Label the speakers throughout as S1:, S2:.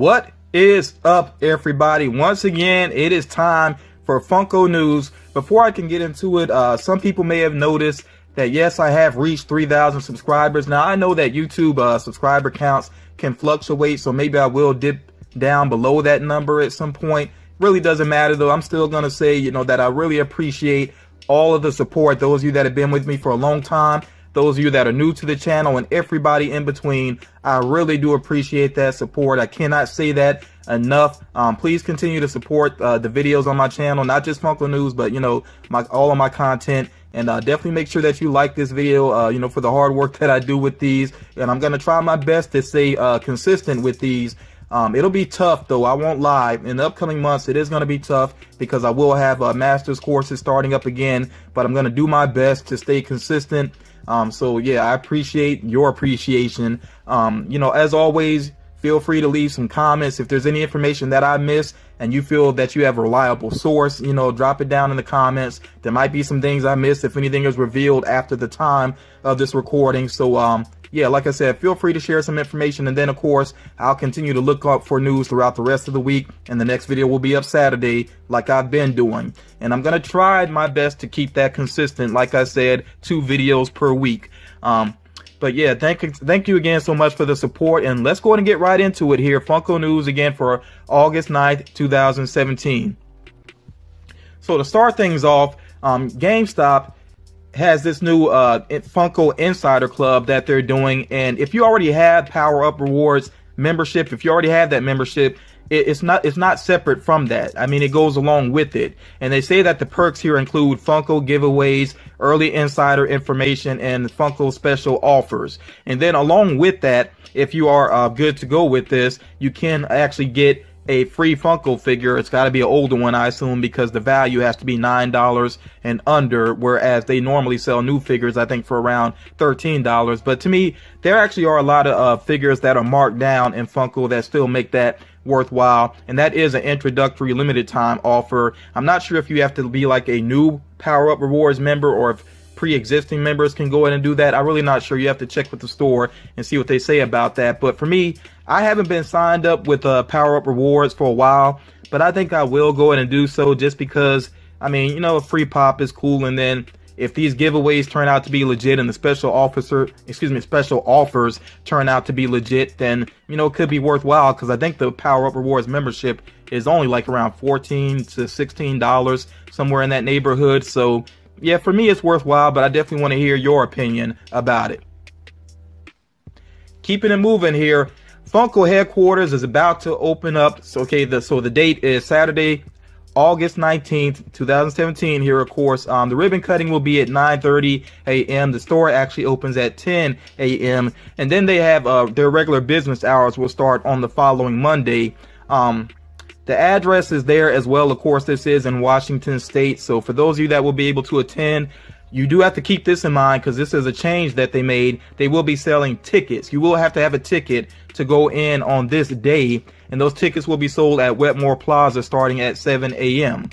S1: What is up, everybody? Once again, it is time for Funko news. Before I can get into it, some people may have noticed that yes, I have reached 3,000 subscribers. Now I know that YouTube subscriber counts can fluctuate, so maybe I will dip down below that number at some point. Really doesn't matter though. I'm still gonna say, you know, that I really appreciate all of the support. Those of you that have been with me for a long time, those of you that are new to the channel, and everybody in between, I really do appreciate that support. I cannot say that enough. Please continue to support the videos on my channel, not just Funko News, but you know, all of my content. And definitely make sure that you like this video, you know, for the hard work that I do with these. And I'm gonna try my best to stay consistent with these. It'll be tough though, I won't lie. In the upcoming months, it is going to be tough because I will have master's courses starting up again, but I'm going to do my best to stay consistent. So yeah, I appreciate your appreciation. You know, as always, feel free to leave some comments. If there's any information that I missed and you feel that you have a reliable source, you know, drop it down in the comments. There might be some things I missed if anything is revealed after the time of this recording. So, yeah, like I said, feel free to share some information. And then, of course, I'll continue to look up for news throughout the rest of the week. And the next video will be up Saturday, like I've been doing. And I'm going to try my best to keep that consistent. Like I said, 2 videos per week. But yeah, thank you again so much for the support. And let's go ahead and get right into it here. Funko news again for August 9th, 2017. So to start things off, GameStop has this new Funko Insider Club that they're doing. And if you already have Power Up Rewards membership, if you already have that membership, it's not separate from that. I mean, it goes along with it. And they say that the perks here include Funko giveaways, early insider information, and Funko special offers. And then along with that, if you are good to go with this, you can actually get a free Funko figure. It's got to be an older one, I assume, because the value has to be $9 and under, whereas they normally sell new figures, I think, for around $13. But to me, there actually are a lot of figures that are marked down in Funko that still make that worthwhile, and that is an introductory limited time offer. I'm not sure if you have to be like a new Power Up Rewards member or if pre-existing members can go ahead and do that. I'm really not sure. You have to check with the store and see what they say about that. But for me, I haven't been signed up with Power Up Rewards for a while, but I think I will go ahead and do so just because, I mean, you know, a free pop is cool. And then if these giveaways turn out to be legit and the special offers turn out to be legit, then, you know, it could be worthwhile, because I think the Power Up Rewards membership is only like around $14 to $16, somewhere in that neighborhood. So yeah, for me, it's worthwhile, but I definitely want to hear your opinion about it. Keeping it moving here, Funko headquarters is about to open up. So, okay, so the date is Saturday, August 19th, 2017 here, of course. The ribbon cutting will be at 9:30 a.m. The store actually opens at 10 a.m. And then they have their regular business hours will start on the following Monday. The address is there as well. Of course, this is in Washington State. So for those of you that will be able to attend, you do have to keep this in mind, because this is a change that they made. They will be selling tickets. You will have to have a ticket to go in on this day, and those tickets will be sold at Wetmore Plaza starting at 7 a.m.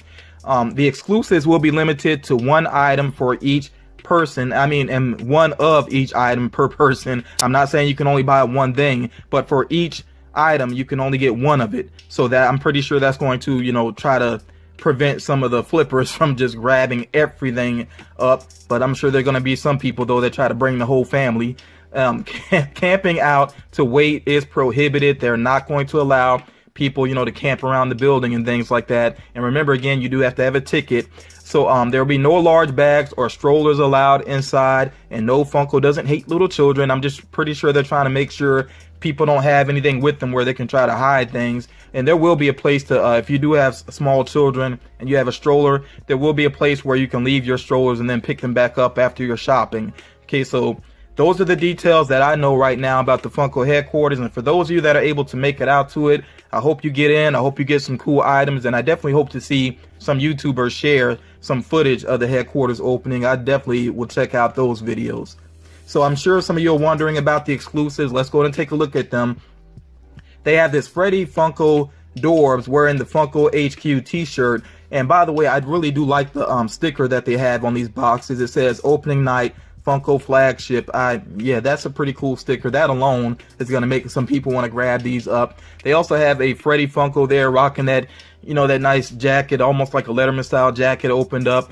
S1: The exclusives will be limited to 1 item for each person. I mean, and 1 of each item per person. I'm not saying you can only buy 1 thing, but for each item you can only get 1 of it. So that, I'm pretty sure that's going to, you know, try to prevent some of the flippers from just grabbing everything up. But I'm sure there are going to be some people though that try to bring the whole family. Camping out to wait is prohibited. They're not going to allow people, you know, to camp around the building and things like that. And remember, again, you do have to have a ticket. So there will be no large bags or strollers allowed inside, and no, Funko doesn't hate little children. I'm just pretty sure they're trying to make sure people don't have anything with them where they can try to hide things. And there will be a place to, if you do have small children and you have a stroller, there will be a place where you can leave your strollers and then pick them back up after you're shopping. Okay, so those are the details that I know right now about the Funko headquarters. And for those of you that are able to make it out to it, I hope you get in. I hope you get some cool items. And I definitely hope to see some YouTubers share some footage of the headquarters opening. I definitely will check out those videos. So I'm sure some of you are wondering about the exclusives. Let's go ahead and take a look at them. They have this Freddy Funko Dorbs wearing the Funko HQ t-shirt. And by the way, I really do like the sticker that they have on these boxes. It says opening night Funko flagship. Yeah, that's a pretty cool sticker. That alone is going to make some people want to grab these up. They also have a Freddy Funko there rocking that, you know, that nice jacket, almost like a Letterman style jacket, opened up.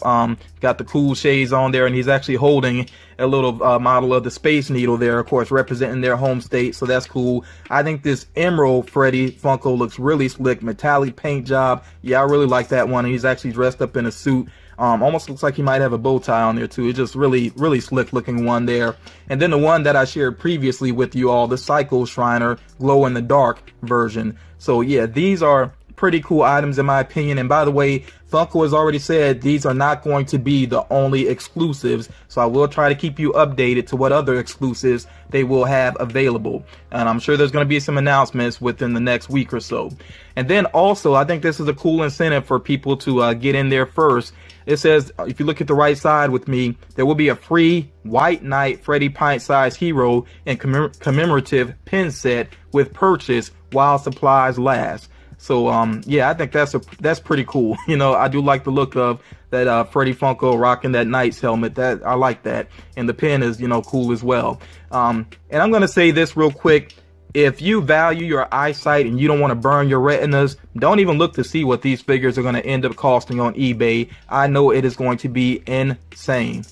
S1: Got the cool shades on there, and he's actually holding a little model of the Space Needle there, of course, representing their home state, so that's cool. I think this Emerald Freddy Funko looks really slick, metallic paint job. Yeah, I really like that one. He's actually dressed up in a suit. Almost looks like he might have a bow tie on there too. It's just really slick looking one there. And then the one that I shared previously with you all, the Psycho Shriner glow in the dark version. So yeah, these are pretty cool items in my opinion. And by the way, Funko has already said these are not going to be the only exclusives, so I will try to keep you updated to what other exclusives they will have available, and I'm sure there's going to be some announcements within the next week or so. And then also, I think this is a cool incentive for people to get in there first. It says, if you look at the right side with me, there will be a free White Knight Freddy pint-sized hero and commemorative pin set with purchase while supplies last. So yeah, I think that's pretty cool. You know, I do like the look of that Freddy Funko rocking that Knight's helmet. That I like that, and the pin is, you know, cool as well. And I'm gonna say this real quick: if you value your eyesight and you don't want to burn your retinas, don't even look to see what these figures are going to end up costing on eBay. I know it is going to be insane.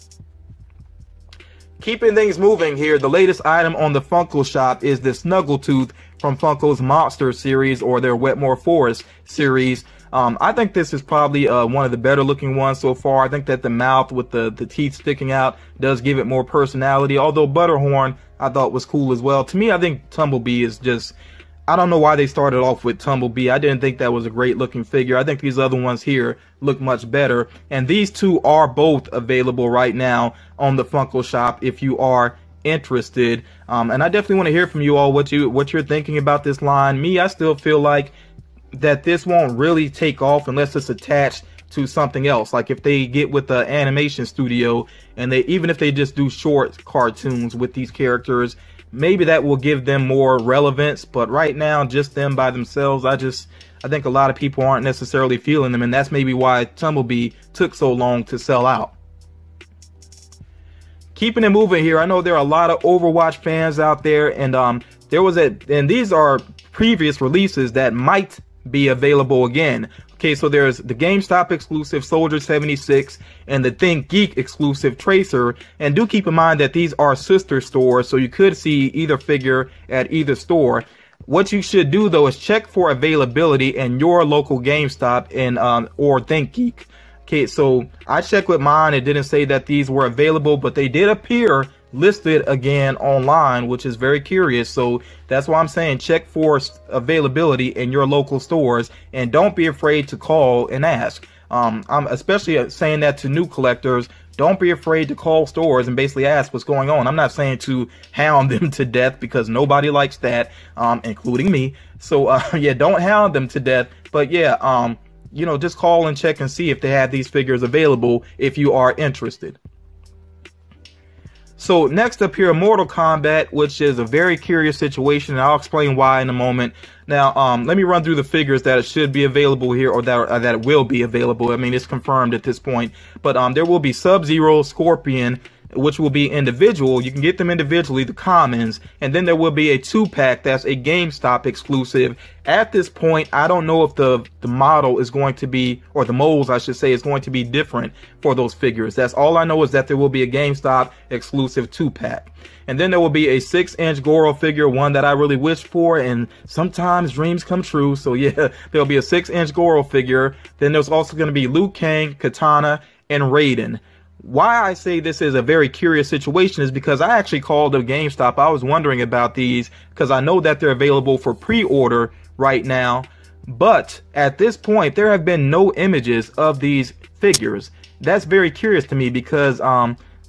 S1: Keeping things moving here, the latest item on the Funko shop is the Snuggletooth from Funko's Monster series, or their Wetmore Forest series. I think this is probably one of the better looking ones so far. I think that the mouth with the teeth sticking out does give it more personality, although Butterhorn I thought was cool as well. To me, I think Tumblebee is just, I don't know why they started off with Tumblebee. I didn't think that was a great looking figure. I think these other ones here look much better. And these two are both available right now on the Funko shop if you are interested. And I definitely want to hear from you all what you're thinking about this line. Me, I still feel like that this won't really take off unless it's attached to something else. Like if they get with the animation studio and even if they just do short cartoons with these characters, maybe that will give them more relevance. But right now, just them by themselves, I think a lot of people aren't necessarily feeling them, and that's maybe why Tumblebee took so long to sell out. Keeping it moving here, I know there are a lot of Overwatch fans out there, and and these are previous releases that might be available again. Okay, so there's the GameStop exclusive Soldier 76 and the Think Geek exclusive Tracer. And do keep in mind that these are sister stores, so you could see either figure at either store. What you should do though is check for availability in your local GameStop and or Think Geek. Okay, so I checked with mine. It didn't say that these were available, but they did appear listed again online, which is very curious. So that's why I'm saying check for availability in your local stores, and don't be afraid to call and ask. I'm especially saying that to new collectors. Don't be afraid to call stores and basically ask what's going on. I'm not saying to hound them to death, because nobody likes that, including me. So yeah, don't hound them to death, but yeah, you know, just call and check and see if they have these figures available if you are interested. So next up here, Mortal Kombat, which is a very curious situation, and I'll explain why in a moment. Now, let me run through the figures that should be available here, or that will be available. I mean, it's confirmed at this point. But there will be Sub-Zero, Scorpion, which will be individual. You can get them individually, the commons, and then there will be a 2-pack that's a GameStop exclusive. At this point, I don't know if the model is going to be, or the molds I should say, is going to be different for those figures. That's all I know, is that there will be a GameStop exclusive 2-pack. And then there will be a 6-inch Goro figure, one that I really wished for, and sometimes dreams come true. So yeah, there'll be a 6-inch Goro figure. Then there's also going to be Liu Kang, Katana, and Raiden. Why I say this is a very curious situation is because I actually called the GameStop. I was wondering about these because I know that they're available for pre-order right now. But at this point, there have been no images of these figures. That's very curious to me because,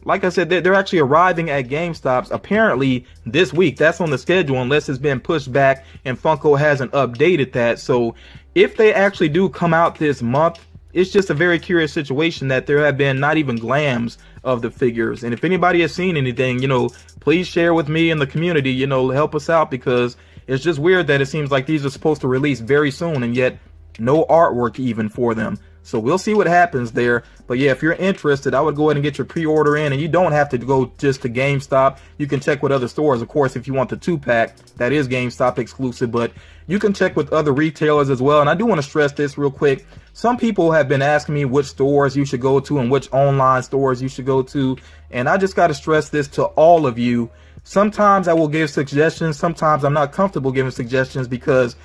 S1: like I said, they're actually arriving at GameStops apparently this week. That's on the schedule unless it's been pushed back and Funko hasn't updated that. So if they actually do come out this month, it's just a very curious situation that there have been not even glams of the figures. And if anybody has seen anything, you know, please share with me in the community, you know, help us out, because it's just weird that it seems like these are supposed to release very soon and yet no artwork even for them. So we'll see what happens there. But yeah, if you're interested, I would go ahead and get your pre-order in, and you don't have to go just to GameStop. You can check with other stores. Of course, if you want the 2-pack, that is GameStop exclusive, but you can check with other retailers as well. And I do want to stress this real quick. Some people have been asking me which stores you should go to and which online stores you should go to. And I just got to stress this to all of you. Sometimes I will give suggestions. Sometimes I'm not comfortable giving suggestions because,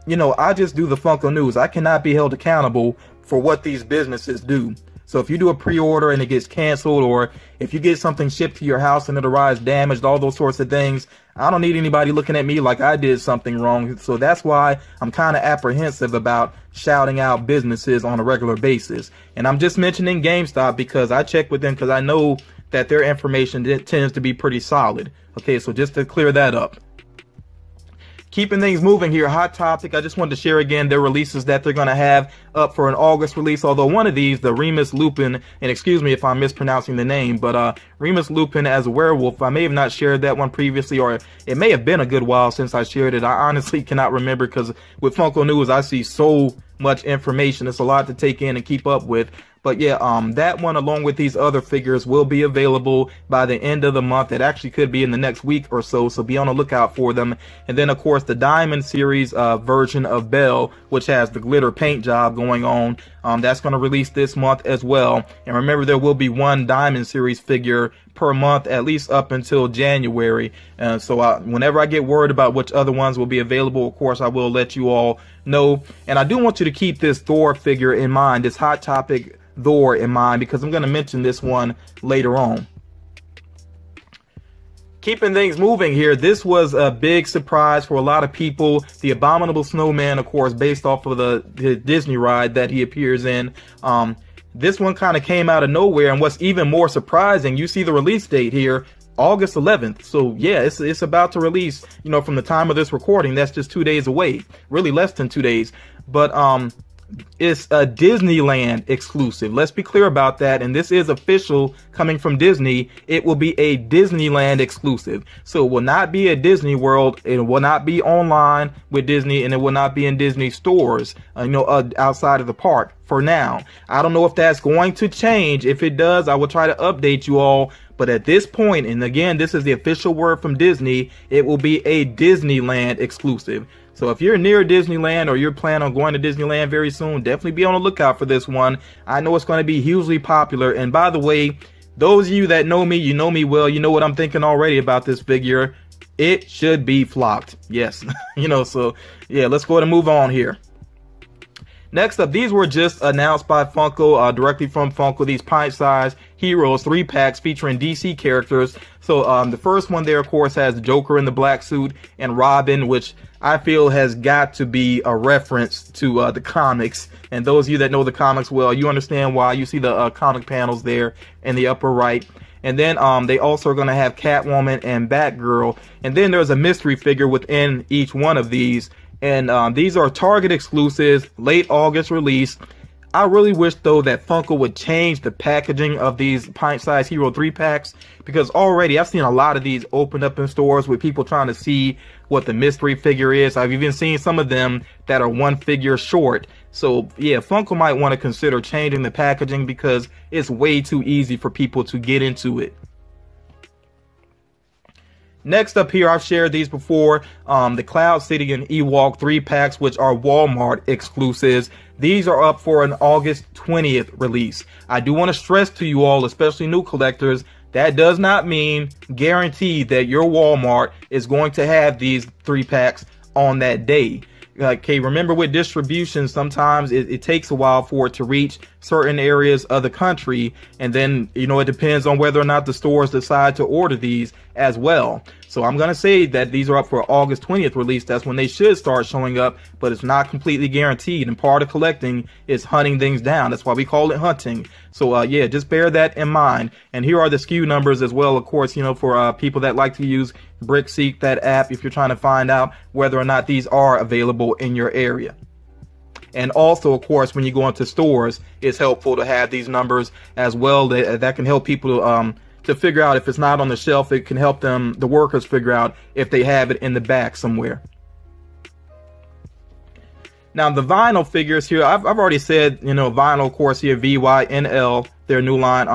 S1: you know, I just do the Funko news. I cannot be held accountable for what these businesses do. So if you do a pre-order and it gets canceled, or if you get something shipped to your house and it arrives damaged, all those sorts of things, I don't need anybody looking at me like I did something wrong. So that's why I'm kind of apprehensive about shouting out businesses on a regular basis. And I'm just mentioning GameStop because I check with them because I know that their information tends to be pretty solid. Okay, so just to clear that up. Keeping things moving here, hot topic. I just wanted to share again their releases that they're going to have up for an August release. Although one of these, the Remus Lupin, and excuse me if I'm mispronouncing the name, but Remus Lupin as a werewolf, I may have not shared that one previously, or it may have been a good while since I shared it. I honestly cannot remember because with Funko News, I see so much information. It's a lot to take in and keep up with. But yeah, that one along with these other figures will be available by the end of the month. It actually could be in the next week or so, so be on the lookout for them. And then of course the Diamond Series version of Belle, which has the glitter paint job going on, that's going to release this month as well. And remember, there will be one Diamond Series figure per month, at least up until January. So whenever I get word about which other ones will be available, of course I will let you all know. And I do want you to keep this Thor figure in mind, this Hot Topic Thor in mind, because I'm going to mention this one later on. Keeping things moving here, this was a big surprise for a lot of people. The Abominable Snowman, of course, based off of the Disney ride that he appears in. This one kind of came out of nowhere, and what's even more surprising, you see the release date here, August 11th. So yeah, it's about to release, you know, from the time of this recording. That's just 2 days away, really less than 2 days. But it's a Disneyland exclusive. Let's be clear about that. And this is official coming from Disney. It will be a Disneyland exclusive. So it will not be at Disney World. It will not be online with Disney, and it will not be in Disney stores, outside of the park for now. I don't know if that's going to change. If it does, I will try to update you all. But at this point, and again, this is the official word from Disney, it will be a Disneyland exclusive. So if you're near Disneyland or you're planning on going to Disneyland very soon, definitely be on the lookout for this one. I know it's going to be hugely popular. And by the way, those of you that know me, you know me well, you know what I'm thinking already about this figure. It should be flocked. Yes. So yeah, let's go ahead and move on here. Next up, these were just announced by Funko, directly from Funko, these pint-sized Heroes 3-packs featuring DC characters. So the first one there, of course, has the Joker in the black suit and Robin, which I feel has got to be a reference to the comics. And those of you that know the comics well, you understand why. You see the comic panels there in the upper right. And then they also are going to have Catwoman and Batgirl. And then there's a mystery figure within each one of these. And these are Target exclusives, late August release. I really wish, though, that Funko would change the packaging of these pint-sized Hero 3-packs, because already I've seen a lot of these opened up in stores with people trying to see what the mystery figure is. I've even seen some of them that are one figure short. So, yeah, Funko might want to consider changing the packaging because it's way too easy for people to get into it. Next up here, I've shared these before, the Cloud City and Ewok 3-packs, which are Walmart exclusives. These are up for an August 20th release. I do want to stress to you all, especially new collectors, that does not mean guaranteed that your Walmart is going to have these 3-packs on that day. Okay, remember with distribution, sometimes it takes a while for it to reach certain areas of the country, and then, it depends on whether or not the stores decide to order these as well. So I'm going to say that these are up for August 20th release. That's when they should start showing up, but it's not completely guaranteed. And part of collecting is hunting things down. That's why we call it hunting. So yeah, just bear that in mind. And here are the SKU numbers as well, of course, for people that like to use BrickSeek, that app, if you're trying to find out whether or not these are available in your area. And also, of course, when you go into stores, it's helpful to have these numbers as well. That can help people to figure out if it's not on the shelf. It can help them, the workers, figure out if they have it in the back somewhere. Now the vinyl figures here, I've already said, you know, vinyl, of course, here, VYNL, their new line.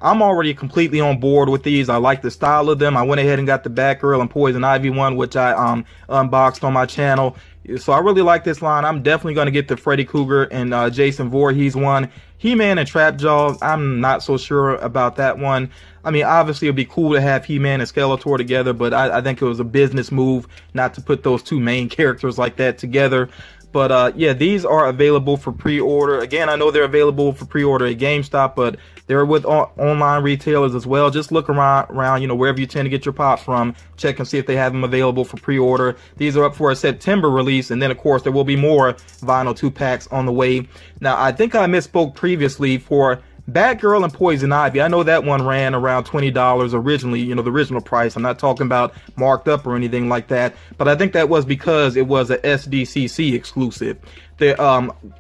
S1: I'm already completely on board with these. I like the style of them. I went ahead and got the Batgirl and Poison Ivy one, which I unboxed on my channel. So I really like this line. I'm definitely going to get the Freddy Krueger and Jason Voorhees one. He-Man and Trapjaw, I'm not so sure about that one. I mean, obviously it'd be cool to have He-Man and Skeletor together, but I think it was a business move not to put those two main characters like that together. But yeah, these are available for pre-order. Again, I know they're available for pre-order at GameStop, but they're with online retailers as well. Just look around, you know, wherever you tend to get your pops from. Check and see if they have them available for pre-order. These are up for a September release, and then of course there will be more vinyl 2-packs on the way. Now, I think I misspoke previously for Batgirl and Poison Ivy. I know that one ran around $20 originally, you know, the original price. I'm not talking about marked up or anything like that, but I think that was because it was a SDCC exclusive. The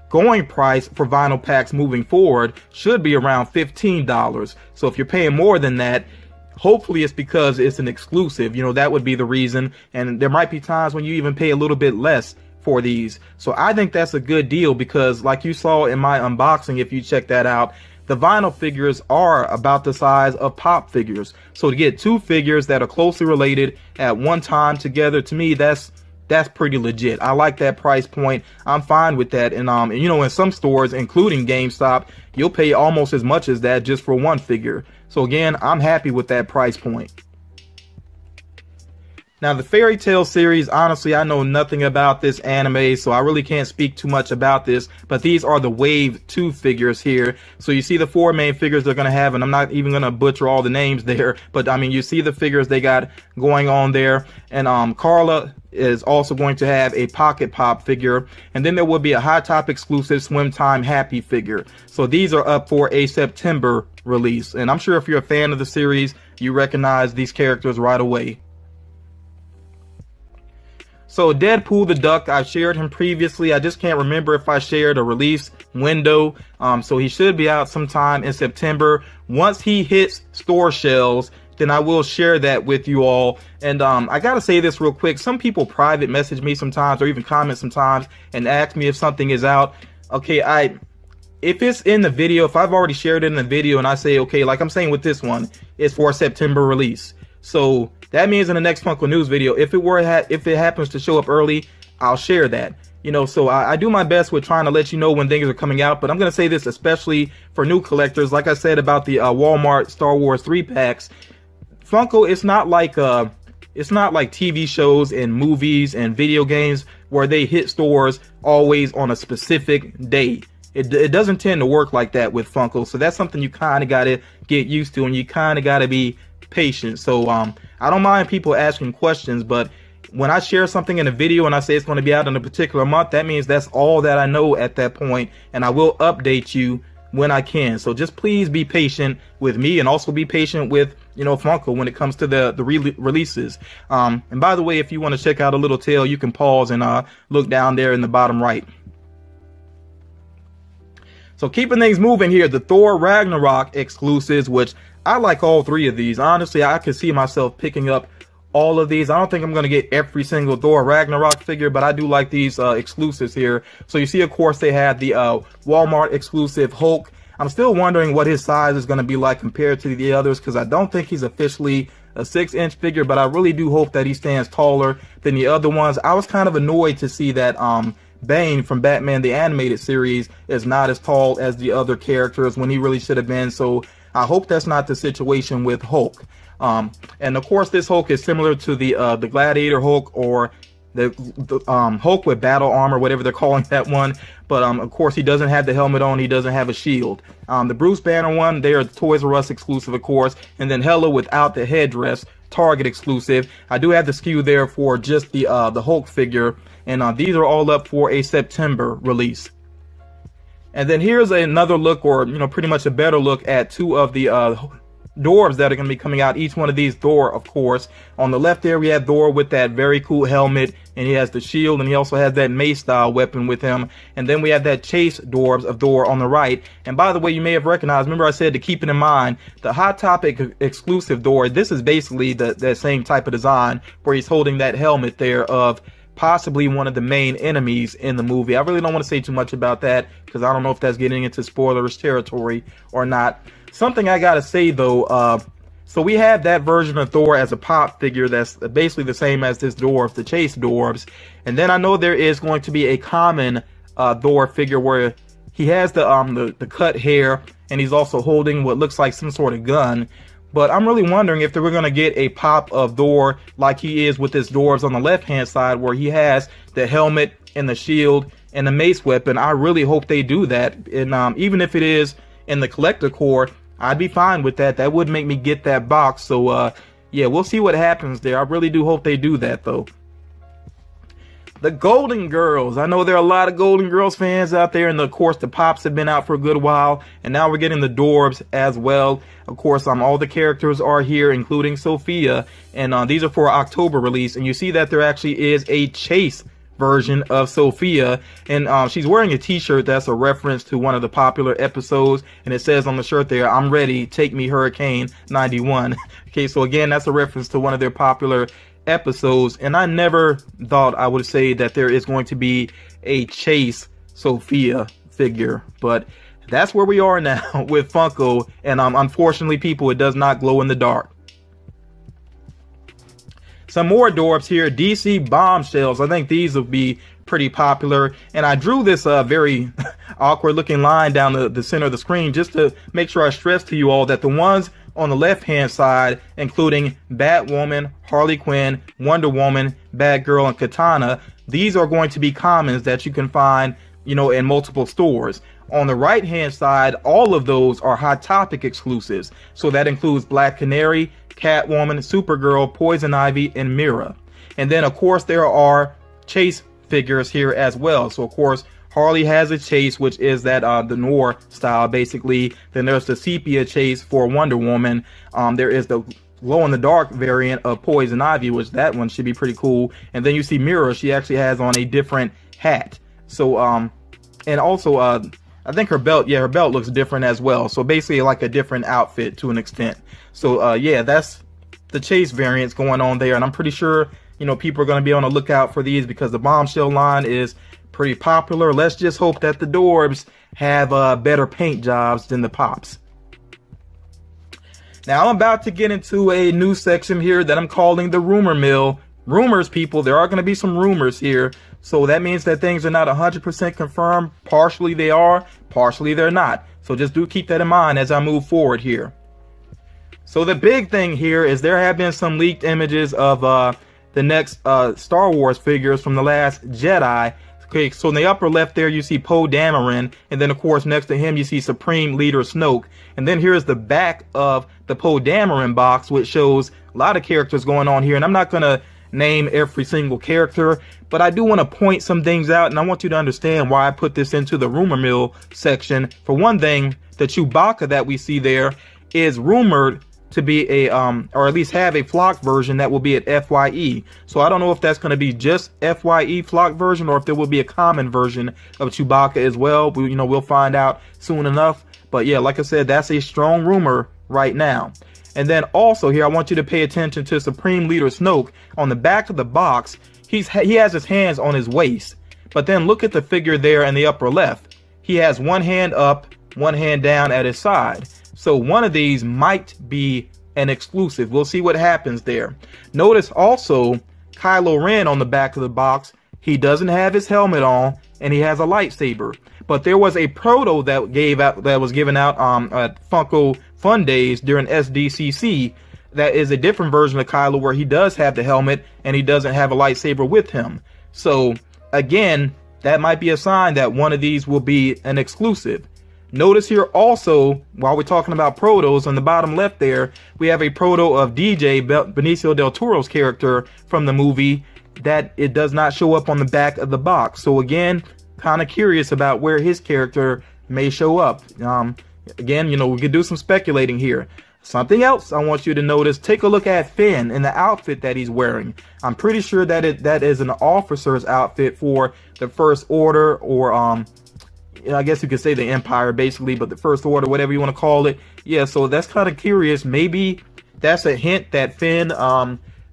S1: going price for vinyl packs moving forward should be around $15. So if you're paying more than that, hopefully it's because it's an exclusive. You know, that would be the reason. And there might be times when you even pay a little bit less for these. So I think that's a good deal because, like you saw in my unboxing, if you check that out, the vinyl figures are about the size of pop figures. So to get two figures that are closely related at one time together, to me, that's pretty legit. I like that price point. I'm fine with that. And you know, in some stores, including GameStop, you'll pay almost as much as that just for one figure. So again, I'm happy with that price point. Now, the Fairy Tail series, honestly, I know nothing about this anime, so I really can't speak too much about this, but these are the Wave 2 figures here. So you see the four main figures they're going to have, and I'm not even going to butcher all the names there, but I mean, you see the figures they got going on there. And Carla is also going to have a Pocket Pop figure, and then there will be a Hot Top exclusive Swim Time Happy figure. So these are up for a September release, and I'm sure if you're a fan of the series, you recognize these characters right away. So Deadpool the Duck, I shared him previously. I just can't remember if I shared a release window. So he should be out sometime in September. Once he hits store shelves, then I will share that with you all. And I gotta say this real quick. Some people private message me sometimes or even comment sometimes and ask me if something is out. Okay, if it's in the video, if I've already shared it in the video and I say, okay, like I'm saying with this one, it's for a September release. So that means in the next Funko News video, if it happens to show up early, I'll share that. You know, so I do my best with trying to let you know when things are coming out. But I'm going to say this, especially for new collectors. Like I said about the Walmart Star Wars 3-packs, Funko, it's not like TV shows and movies and video games where they hit stores always on a specific day. It doesn't tend to work like that with Funko. So that's something you kind of got to get used to, and you kind of got to be patient. So I don't mind people asking questions, but when I share something in a video and I say it's going to be out in a particular month, that means that's all that I know at that point, and I will update you when I can. So just please be patient with me, and also be patient with, you know, Funko when it comes to the releases. And by the way, if you want to check out a little tail, you can pause and look down there in the bottom right. So keeping things moving here, the Thor Ragnarok exclusives, which I like all three of these. Honestly, I could see myself picking up all of these. I don't think I'm going to get every single Thor Ragnarok figure, but I do like these exclusives here. So you see, of course, they have the Walmart exclusive Hulk. I'm still wondering what his size is going to be like compared to the others, because I don't think he's officially a 6-inch figure, but I really do hope that he stands taller than the other ones. I was kind of annoyed to see that Bane from Batman the Animated Series is not as tall as the other characters when he really should have been. So I hope that's not the situation with Hulk. And of course, this Hulk is similar to the Gladiator Hulk, or the Hulk with battle armor, whatever they're calling that one. But of course, he doesn't have the helmet on. He doesn't have a shield. The Bruce Banner one, they are Toys R Us exclusive, of course. And then Hela without the headdress, Target exclusive. I do have the SKU there for just the Hulk figure. And these are all up for a September release. And then here's another look, or, you know, pretty much a better look at two of the Dwarves that are going to be coming out. Each one of these Thor, of course. On the left there, we have Thor with that very cool helmet, and he has the shield, and he also has that mace-style weapon with him. And then we have that Chase Dwarves of Thor on the right. And by the way, you may have recognized, remember I said to keep it in mind, the Hot Topic exclusive Thor, this is basically that same type of design, where he's holding that helmet there of possibly one of the main enemies in the movie. I really don't want to say too much about that because I don't know if that's getting into spoilers territory or not. Something I gotta say though, so we have that version of Thor as a pop figure that's basically the same as this dwarf, the Chase dwarves. And then I know there is going to be a common Thor figure where he has the cut hair and he's also holding what looks like some sort of gun. But I'm really wondering if we're going to get a pop of Thor like he is with his dwarves on the left-hand side, where he has the helmet and the shield and the mace weapon. I really hope they do that. And even if it is in the collector core, I'd be fine with that. That would make me get that box. So, yeah, we'll see what happens there. I really do hope they do that, though. The Golden Girls. I know there are a lot of Golden Girls fans out there, and of course the Pops have been out for a good while, and now we're getting the Dwarves as well. Of course, all the characters are here, including Sophia, and these are for October release, and you see that there actually is a Chase version of Sophia, and she's wearing a t-shirt that's a reference to one of the popular episodes, and it says on the shirt there, "I'm ready, take me Hurricane 91." Okay, so again, that's a reference to one of their popular episodes, and I never thought I would say that there is going to be a Chase Sophia figure, but that's where we are now with Funko, and unfortunately, people, it does not glow in the dark. Some more dwarfs here, DC Bombshells. I think these will be pretty popular, and I drew this very awkward looking line down the center of the screen just to make sure I stress to you all that the ones on the left hand side, including Batwoman, Harley Quinn, Wonder Woman, Batgirl, and Katana, these are going to be commons that you can find, you know, in multiple stores. On the right hand side, all of those are Hot Topic exclusives, so that includes Black Canary, Catwoman, Supergirl, Poison Ivy, and Mira. And then of course there are Chase figures here as well. So of course Harley has a Chase, which is that the noir style basically. Then there's the sepia Chase for Wonder Woman. There is the glow in the dark variant of Poison Ivy, which that one should be pretty cool. And then you see Mira, she actually has on a different hat. So and also I think her belt, yeah, her belt looks different as well. So basically like a different outfit to an extent. So yeah, that's the Chase variants going on there, and I'm pretty sure, you know, people are going to be on the lookout for these because the Bombshell line is pretty popular. Let's just hope that the Dwarves have better paint jobs than the Pops. Now I'm about to get into a new section here that I'm calling the rumor mill. Rumors, people, there are going to be some rumors here. So that means that things are not 100% confirmed. Partially they are, partially they're not. So just do keep that in mind as I move forward here. So the big thing here is there have been some leaked images of the next Star Wars figures from The Last Jedi. Okay, so in the upper left there you see Poe Dameron, and then of course next to him you see Supreme Leader Snoke. And then here's the back of the Poe Dameron box, which shows a lot of characters going on here. And I'm not going to name every single character, but I do want to point some things out, and I want you to understand why I put this into the rumor mill section. For one thing, the Chewbacca that we see there is rumored to be a or at least have a flock version that will be at FYE. So I don't know if that's going to be just FYE flock version or if there will be a common version of Chewbacca as well. We'll find out soon enough. But yeah, like I said, that's a strong rumor right now. And then also here, I want you to pay attention to Supreme Leader Snoke. On the back of the box, he has his hands on his waist. But then look at the figure there in the upper left. He has one hand up, one hand down at his side. So one of these might be an exclusive. We'll see what happens there. Notice also Kylo Ren on the back of the box. He doesn't have his helmet on, and he has a lightsaber. But there was a proto that was given out at Funko Fun Days during SDCC. That is a different version of Kylo where he does have the helmet and he doesn't have a lightsaber with him. So again, that might be a sign that one of these will be an exclusive. Notice here also, while we're talking about protos, on the bottom left there, we have a proto of DJ, Benicio del Toro's character from the movie, that it does not show up on the back of the box. So again, kind of curious about where his character may show up. Again, we could do some speculating here. Something else I want you to notice, take a look at Finn and the outfit that he's wearing. I'm pretty sure that that is an officer's outfit for the First Order, or I guess you could say the Empire basically, but the First Order, whatever you want to call it. Yeah, so that's kind of curious. Maybe that's a hint that Finn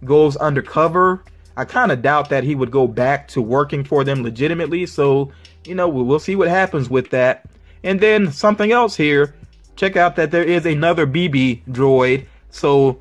S1: goes undercover. I kind of doubt that he would go back to working for them legitimately. So, you know, we'll see what happens with that. And then something else here. Check out that there is another BB droid. So,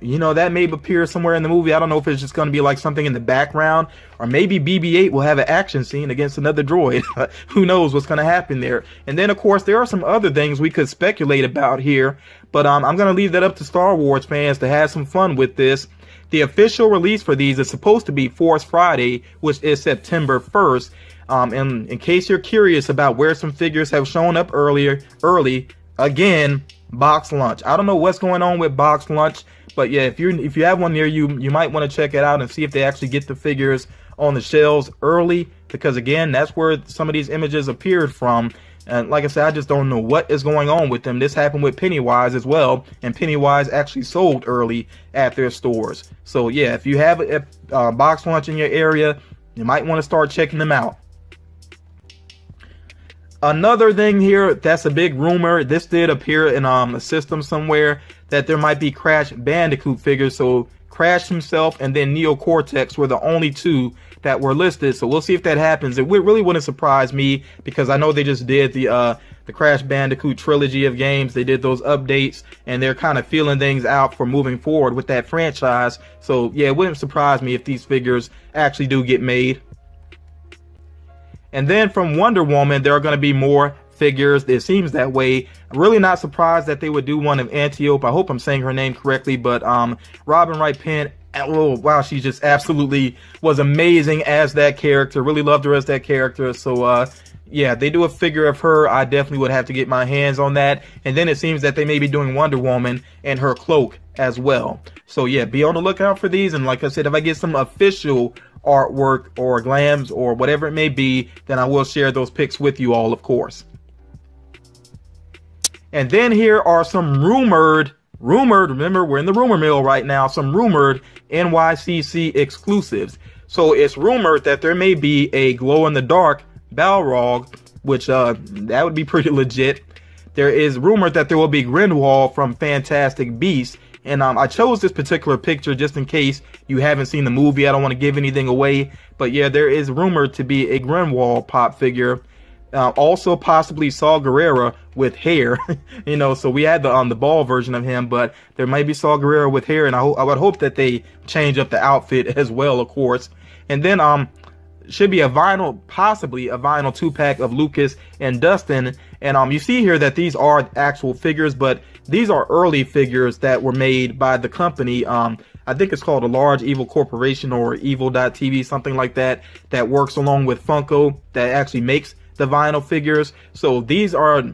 S1: you know, that may appear somewhere in the movie. I don't know if it's just going to be like something in the background, or maybe BB-8 will have an action scene against another droid. Who knows what's going to happen there. And then, of course, there are some other things we could speculate about here, but I'm going to leave that up to Star Wars fans to have some fun with this. The official release for these is supposed to be Force Friday, which is September 1st. And in case you're curious about where some figures have shown up early, again, Box Lunch. I don't know what's going on with Box Lunch. But yeah, if you have one near you, you might want to check it out and see if they actually get the figures on the shelves early, because again, that's where some of these images appeared from. And like I said, I just don't know what is going on with them. This happened with Pennywise as well, and Pennywise actually sold early at their stores. So yeah, if you have a Box Lunch in your area, you might want to start checking them out. Another thing here that's a big rumor, this did appear in a system somewhere, that there might be Crash Bandicoot figures. So Crash himself and then Neo Cortex were the only two that were listed. So we'll see if that happens. It really wouldn't surprise me, because I know they just did the Crash Bandicoot trilogy of games. They did those updates, and they're kind of feeling things out for moving forward with that franchise. So yeah, it wouldn't surprise me if these figures actually do get made. And then from Wonder Woman, there are going to be more figures. It seems that way. I'm really not surprised that they would do one of Antiope. I hope I'm saying her name correctly, but Robin Wright Penn, oh wow, she just absolutely was amazing as that character. Really loved her as that character. So yeah, they do a figure of her, I definitely would have to get my hands on that. And then it seems that they may be doing Wonder Woman and her cloak as well. So yeah, be on the lookout for these. And like I said, if I get some official artwork or glams or whatever it may be, then I will share those pics with you all, of course. And then here are some rumored, remember we're in the rumor mill right now, some rumored NYCC exclusives. So it's rumored that there may be a glow-in-the-dark Balrog, which that would be pretty legit. There is rumored that there will be Grindelwald from Fantastic Beasts. And I chose this particular picture just in case you haven't seen the movie. I don't want to give anything away. But yeah, there is rumored to be a Grindelwald pop figure. Also possibly Saw Gerrera with hair. You know, so we had the ball version of him, but there might be Saw Gerrera with hair. And I would hope that they change up the outfit as well, of course. And then should be a vinyl, possibly a vinyl 2-pack of Lucas and Dustin. And you see here that these are actual figures, but these are early figures that were made by the company. I think it's called a Large Evil Corporation or Evil.TV, something like that, that works along with Funko, that actually makes the vinyl figures. So these are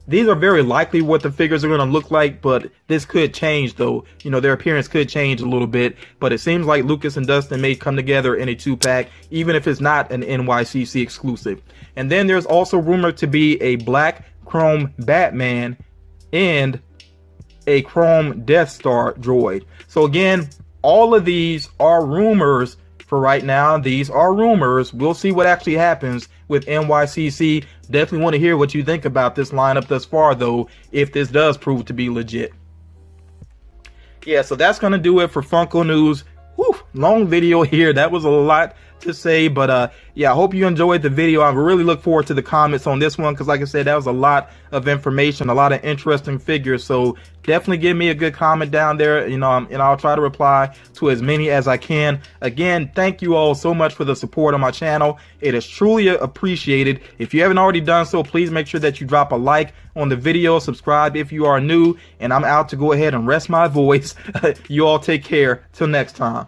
S1: very likely what the figures are going to look like, but this could change though. You know, their appearance could change a little bit, but it seems like Lucas and Dustin may come together in a 2-pack, even if it's not an NYCC exclusive. And then there's also rumored to be a black chrome Batman and a chrome Death Star droid. So again, all of these are rumors for right now. These are rumors. We'll see what actually happens with NYCC. Definitely want to hear what you think about this lineup thus far, though, if this does prove to be legit. Yeah, so that's going to do it for Funko News. Whew, long video here. That was a lot to say, but yeah, I hope you enjoyed the video. I really look forward to the comments on this one, because like I said, that was a lot of information, a lot of interesting figures. So definitely give me a good comment down there, you know, and I'll try to reply to as many as I can. Again, thank you all so much for the support on my channel. It is truly appreciated. If you haven't already done so, please make sure that you drop a like on the video, subscribe if you are new, and I'm out to go ahead and rest my voice. You all take care. Till next time.